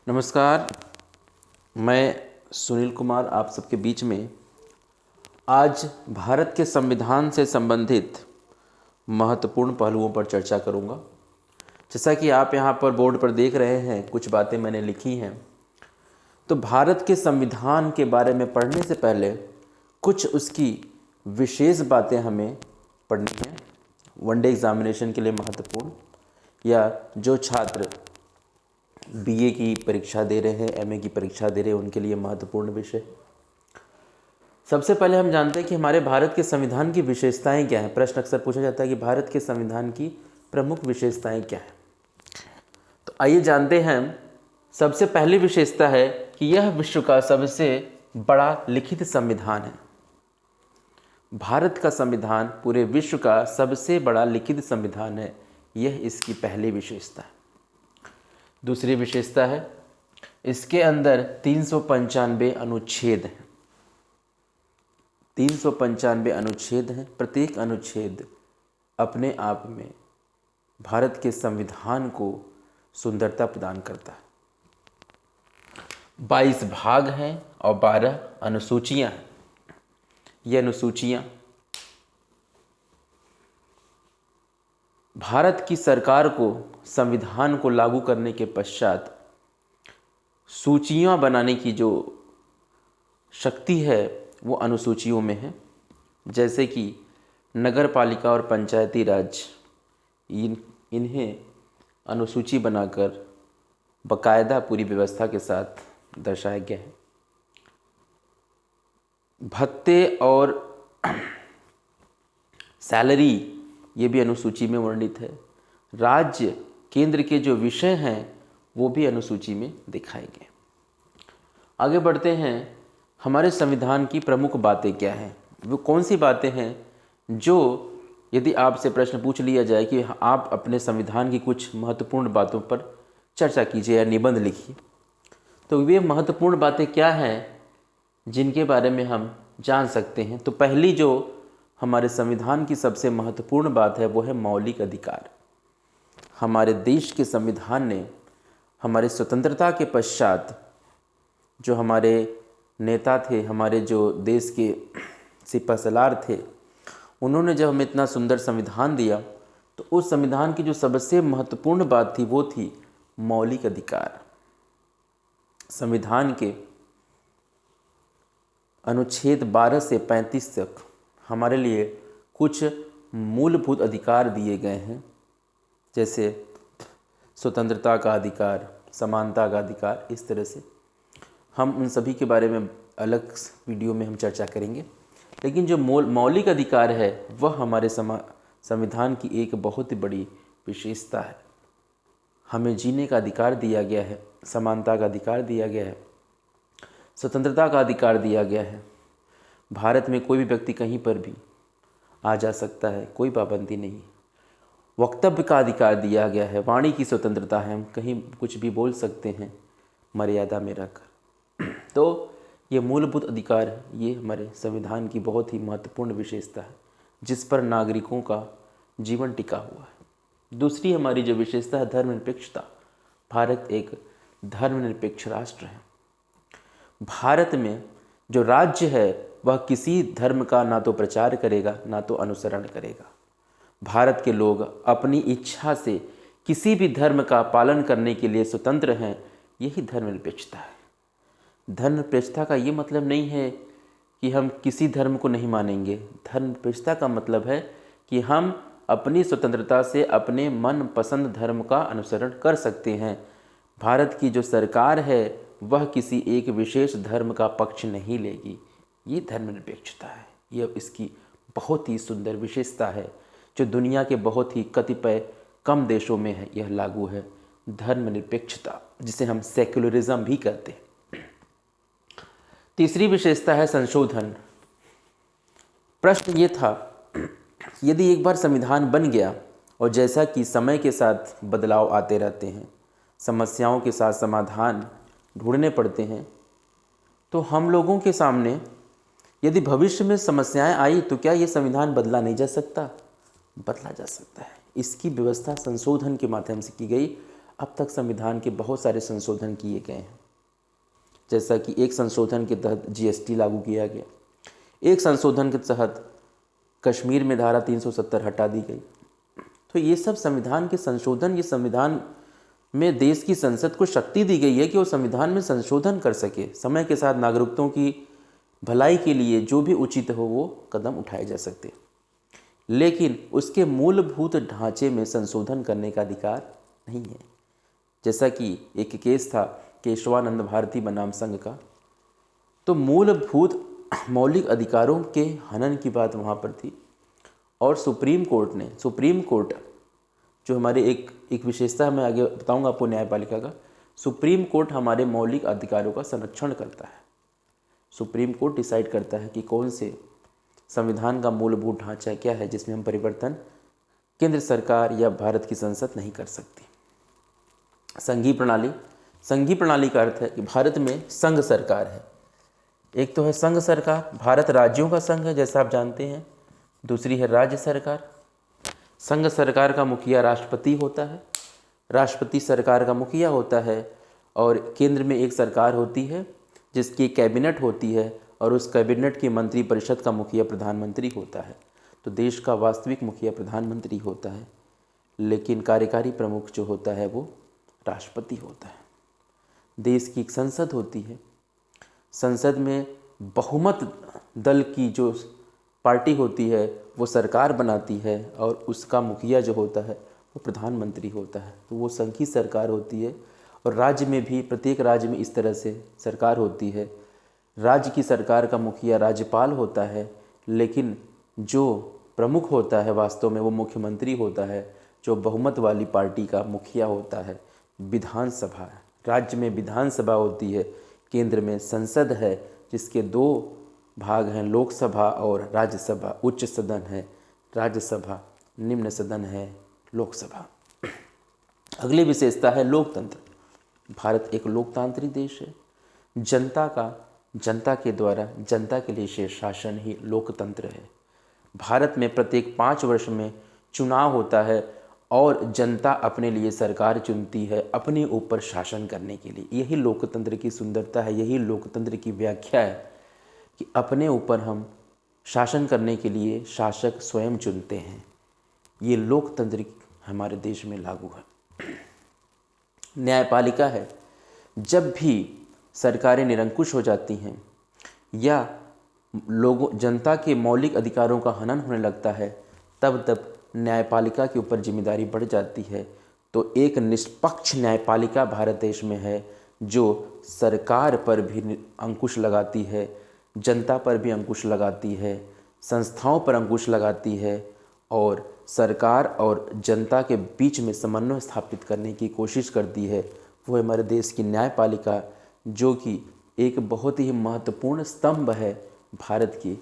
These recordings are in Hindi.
नमस्कार। मैं सुनील कुमार आप सबके बीच में आज भारत के संविधान से संबंधित महत्वपूर्ण पहलुओं पर चर्चा करूंगा। जैसा कि आप यहाँ पर बोर्ड पर देख रहे हैं, कुछ बातें मैंने लिखी हैं। तो भारत के संविधान के बारे में पढ़ने से पहले कुछ उसकी विशेष बातें हमें पढ़नी हैं। वनडे एग्जामिनेशन के लिए महत्वपूर्ण, या जो छात्र बीए की परीक्षा दे रहे हैं, एमए की परीक्षा दे रहे हैं, उनके लिए महत्वपूर्ण विषय। सबसे पहले हम जानते हैं कि हमारे भारत के संविधान की विशेषताएं क्या हैं। प्रश्न अक्सर पूछा जाता है कि भारत के संविधान की प्रमुख विशेषताएं क्या हैं। तो आइए जानते हैं। सबसे पहली विशेषता है कि यह विश्व का सबसे बड़ा लिखित संविधान है। भारत का संविधान पूरे विश्व का सबसे बड़ा लिखित संविधान है। यह इसकी पहली विशेषता है। दूसरी विशेषता है, इसके अंदर 395 अनुच्छेद हैं। 395 अनुच्छेद हैं। प्रत्येक अनुच्छेद अपने आप में भारत के संविधान को सुंदरता प्रदान करता है। 22 भाग हैं और 12 अनुसूचियां हैं। ये अनुसूचियां भारत की सरकार को संविधान को लागू करने के पश्चात सूचियां बनाने की जो शक्ति है वो अनुसूचियों में है। जैसे कि नगर पालिका और पंचायती राज, इन्हें अनुसूची बनाकर बाकायदा पूरी व्यवस्था के साथ दर्शाया गया है। भत्ते और सैलरी ये भी अनुसूची में वर्णित है। राज्य केंद्र के जो विषय हैं वो भी अनुसूची में दिखाए गए। आगे बढ़ते हैं। हमारे संविधान की प्रमुख बातें क्या हैं, वो कौन सी बातें हैं जो यदि आपसे प्रश्न पूछ लिया जाए कि आप अपने संविधान की कुछ महत्वपूर्ण बातों पर चर्चा कीजिए या निबंध लिखिए, तो वे महत्वपूर्ण बातें क्या हैं जिनके बारे में हम जान सकते हैं। तो पहली जो हमारे संविधान की सबसे महत्वपूर्ण बात है वो है मौलिक अधिकार। हमारे देश के संविधान ने हमारे स्वतंत्रता के पश्चात जो हमारे नेता थे, हमारे जो देश के सिपहसालार थे, उन्होंने जब हमें इतना सुंदर संविधान दिया तो उस संविधान की जो सबसे महत्वपूर्ण बात थी वो थी मौलिक अधिकार। संविधान के अनुच्छेद 12 से 35 तक हमारे लिए कुछ मूलभूत अधिकार दिए गए हैं, जैसे स्वतंत्रता का अधिकार, समानता का अधिकार। इस तरह से हम उन सभी के बारे में अलग वीडियो में हम चर्चा करेंगे। लेकिन जो मौलिक अधिकार है वह हमारे संविधान की एक बहुत ही बड़ी विशेषता है। हमें जीने का अधिकार दिया गया है, समानता का अधिकार दिया गया है, स्वतंत्रता का अधिकार दिया गया है। भारत में कोई भी व्यक्ति कहीं पर भी आ जा सकता है, कोई पाबंदी नहीं। वक्तव्य का अधिकार दिया गया है, वाणी की स्वतंत्रता है, हम कहीं कुछ भी बोल सकते हैं मर्यादा में रहकर। तो ये मूलभूत अधिकार है, ये हमारे संविधान की बहुत ही महत्वपूर्ण विशेषता है जिस पर नागरिकों का जीवन टिका हुआ है। दूसरी हमारी जो विशेषता है धर्मनिरपेक्षता। भारत एक धर्मनिरपेक्ष राष्ट्र है। भारत में जो राज्य है वह किसी धर्म का ना तो प्रचार करेगा ना तो अनुसरण करेगा। भारत के लोग अपनी इच्छा से किसी भी धर्म का पालन करने के लिए स्वतंत्र हैं। यही धर्मनिरपेक्षता है। धर्मनिरपेक्षता का ये मतलब नहीं है कि हम किसी धर्म को नहीं मानेंगे। धर्मनिरपेक्षता का मतलब है कि हम अपनी स्वतंत्रता से अपने मन पसंद धर्म का अनुसरण कर सकते हैं। भारत की जो सरकार है वह किसी एक विशेष धर्म का पक्ष नहीं लेगी। ये धर्मनिरपेक्षता है। यह इसकी बहुत ही सुंदर विशेषता है जो दुनिया के बहुत ही कतिपय कम देशों में है, यह लागू है। धर्मनिरपेक्षता, जिसे हम सेक्युलरिज्म भी कहते हैं। तीसरी विशेषता है संशोधन। प्रश्न ये था, यदि एक बार संविधान बन गया और जैसा कि समय के साथ बदलाव आते रहते हैं, समस्याओं के साथ समाधान ढूंढने पड़ते हैं, तो हम लोगों के सामने यदि भविष्य में समस्याएं आई तो क्या ये संविधान बदला नहीं जा सकता? बदला जा सकता है। इसकी व्यवस्था संशोधन के माध्यम से की गई। अब तक संविधान के बहुत सारे संशोधन किए गए हैं, जैसा कि एक संशोधन के तहत जीएसटी लागू किया गया, एक संशोधन के तहत कश्मीर में धारा 370 हटा दी गई। तो ये सब संविधान के संशोधन, ये संविधान में देश की संसद को शक्ति दी गई है कि वो संविधान में संशोधन कर सके, समय के साथ नागरिकों की भलाई के लिए जो भी उचित हो वो कदम उठाए जा सकते, लेकिन उसके मूलभूत ढांचे में संशोधन करने का अधिकार नहीं है। जैसा कि एक केस था केशवानंद भारती बनाम संघ का, तो मूलभूत मौलिक अधिकारों के हनन की बात वहाँ पर थी, और सुप्रीम कोर्ट जो हमारे एक विशेषता मैं आगे बताऊंगा आपको न्यायपालिका का, सुप्रीम कोर्ट हमारे मौलिक अधिकारों का संरक्षण करता है। सुप्रीम कोर्ट डिसाइड करता है कि कौन से संविधान का मूलभूत ढांचा क्या है जिसमें हम परिवर्तन केंद्र सरकार या भारत की संसद नहीं कर सकती। संघीय प्रणाली का अर्थ है कि भारत में संघ सरकार है। एक तो है संघ सरकार, भारत राज्यों का संघ है जैसा आप जानते हैं, दूसरी है राज्य सरकार। संघ सरकार का मुखिया राष्ट्रपति होता है, राष्ट्रपति सरकार का मुखिया होता है, और केंद्र में एक सरकार होती है जिसकी कैबिनेट होती है, और उस कैबिनेट की मंत्रिपरिषद का मुखिया प्रधानमंत्री होता है। तो देश का वास्तविक मुखिया प्रधानमंत्री होता है, लेकिन कार्यकारी प्रमुख जो होता है वो राष्ट्रपति होता है। देश की एक संसद होती है, संसद में बहुमत दल की जो पार्टी होती है वो सरकार बनाती है, और उसका मुखिया जो होता है वो प्रधानमंत्री होता है। तो वो संघीय सरकार होती है। और राज्य में भी प्रत्येक राज्य में इस तरह से सरकार होती है। राज्य की सरकार का मुखिया राज्यपाल होता है, लेकिन जो प्रमुख होता है वास्तव में वो मुख्यमंत्री होता है, जो बहुमत वाली पार्टी का मुखिया होता है विधानसभा। राज्य में विधानसभा होती है, केंद्र में संसद है जिसके दो भाग हैं, लोकसभा और राज्यसभा। उच्च सदन है राज्यसभा, निम्न सदन है लोकसभा। अगली विशेषता है लोकतंत्र। भारत एक लोकतांत्रिक देश है। जनता के द्वारा जनता के लिए शासन ही लोकतंत्र है। भारत में प्रत्येक 5 वर्ष में चुनाव होता है और जनता अपने लिए सरकार चुनती है अपने ऊपर शासन करने के लिए। यही लोकतंत्र की सुंदरता है, यही लोकतंत्र की व्याख्या है कि अपने ऊपर हम शासन करने के लिए शासक स्वयं चुनते हैं। ये लोकतंत्र हमारे देश में लागू है। न्यायपालिका है, जब भी सरकारें निरंकुश हो जाती हैं या जनता के मौलिक अधिकारों का हनन होने लगता है, तब न्यायपालिका के ऊपर जिम्मेदारी बढ़ जाती है। तो एक निष्पक्ष न्यायपालिका भारत देश में है जो सरकार पर भी अंकुश लगाती है, जनता पर भी अंकुश लगाती है, संस्थाओं पर अंकुश लगाती है, और सरकार और जनता के बीच में समन्वय स्थापित करने की कोशिश करती है। वो हमारे देश की न्यायपालिका, जो कि एक बहुत ही महत्वपूर्ण स्तंभ है भारत की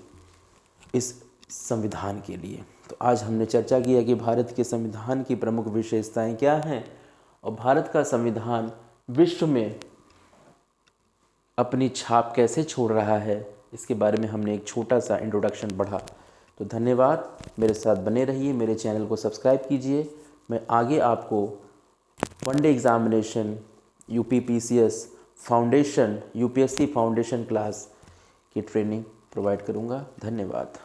इस संविधान के लिए। तो आज हमने चर्चा किया कि भारत के संविधान की प्रमुख विशेषताएं क्या हैं, और भारत का संविधान विश्व में अपनी छाप कैसे छोड़ रहा है, इसके बारे में हमने एक छोटा सा इंट्रोडक्शन पढ़ा। तो धन्यवाद, मेरे साथ बने रहिए, मेरे चैनल को सब्सक्राइब कीजिए। मैं आगे आपको one day examination, UPPCS foundation, UPSC foundation class की ट्रेनिंग प्रोवाइड करूंगा। धन्यवाद।